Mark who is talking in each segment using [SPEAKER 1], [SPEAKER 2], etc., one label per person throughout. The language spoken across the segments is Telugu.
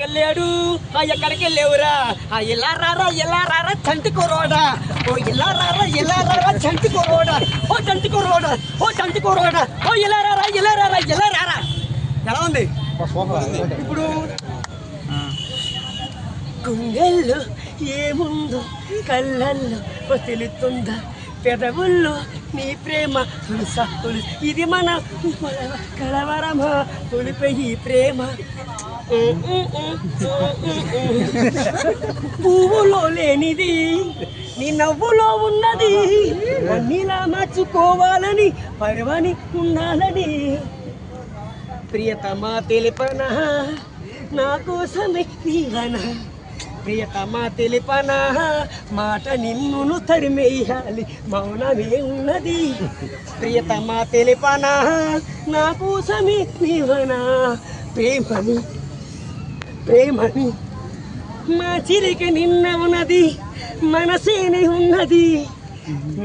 [SPEAKER 1] ఎక్కడికెళ్ళాడు ఎక్కడికెళ్ళేవురా ఇలా రారా చంటి కుర్రోడా ఓ ఇలా రారా చంటి కుర్రోడా ఓ చంటి కుర్రోడా ఓ ఇలా రారా ఎలా ఉంది ఇప్పుడు గుండెల్లో ఏముందో కళ్ళల్లో తెలుస్తుందా పెదవుల్లో నీ ప్రేమ తులుసా ఇది మన కలవరమా తొలిపే ఈ ప్రేమ పువ్వులో లేనిది నీ నవ్వులో ఉన్నది అన్నిలా మార్చుకోవాలని పర్వని ఉండాలని ప్రియతమా తెలిపనా నా కోసమే నీవనా ప్రియతమా తెలిపనా మాట నిన్ను తరిమేయాలి మౌనమే ఉన్నది ప్రియతమా తెలిపనా నా కోసమే నీవనా ప్రేమని మా చిరిక నిన్న ఉన్నది మనసేనే ఉన్నది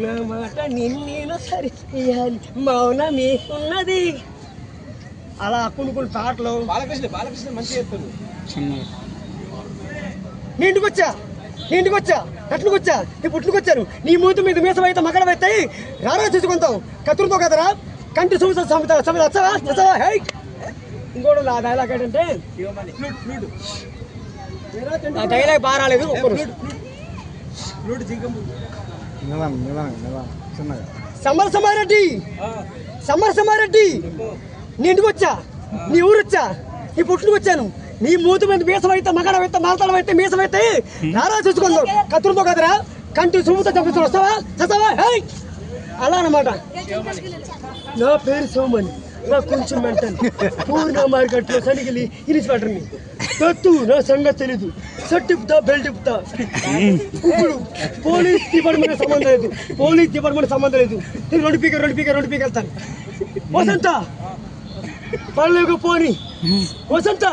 [SPEAKER 1] నా మాట నిన్ను తరిమేయాలి మౌనమే ఉన్నది అలా కొన్ని పాటలు బాలకృష్ణ మంచిగా చెప్తాడు నీంటికొచ్చా కట్లుకొచ్చా నీ పుట్లుకొచ్చాను నీ మూతి మీద మీసం అయితే మగడ అవుతాయి రారా చూసుకుంటావు కత్తులతో కదరా కంటి చూసా ఇంకోటి ఆ డైలాగ్ ఏంటంటే ఆ డైలాగ్ బాగా రాలేదు సమరసమారెడ్డి నీ ఇంటికి వచ్చా నీ ఊరు వచ్చా నీ పుట్లుకి వచ్చాను నీ మూతి మీద మీసం అయితే మగడ అయితే మాలతలం అయితే మీసం అయితే రారా చూసుకుందాం కత్తులతో కదరా కంటి చూపుతో చంపిస్తూ వస్తావా అలా అన్నమాట నా పేరు సోమని నాకు కొంచెం మెంటల్ పూర్ణ మార్కెట్లో సనిగిలి ఇన్స్పెక్టర్ని కత్తు నా సంగతి తెలీదు షర్ట్ ఇప్పుతా బెల్ట్ ఇప్పుతా ఇప్పుడు పోలీస్ డిపార్ట్మెంట్ సంబంధం లేదు నేను రెండు పీక వెళ్తాను వసంత పల్లెకు పోని వసంత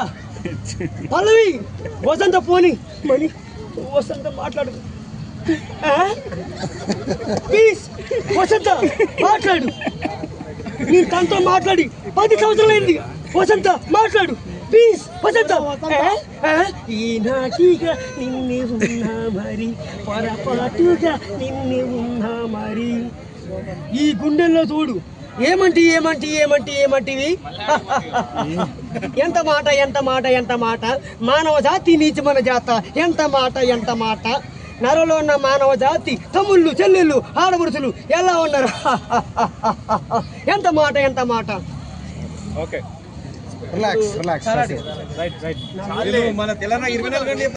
[SPEAKER 1] పల్లవి వసంత పోని మని వసంత మాట్లాడు ప్లీజ్ వసంత మాట్లాడు నేను తనతో మాట్లాడి 10 సంవత్సరాలైంది వసంత మాట్లాడు ప్లీజ్ వసంత ఈనాటిగా నిన్నే ఉన్నా మరి పొరపాటుగా నిన్నే ఉన్నా మరి ఈ గుండెల్లో చూడు ఏమంటివి ఎంత మాట మానవ జాతి నీచమన జాత ఎంత మాట నరలో ఉన్న మానవ జాతి తమ్ముళ్ళు చెల్లెళ్ళు ఆడబడుచులు ఎలా ఉన్నారు ఎంత మాట
[SPEAKER 2] ఓకే రిలాక్స్ రైట్ మన తెలంగాణ 24 గంటలు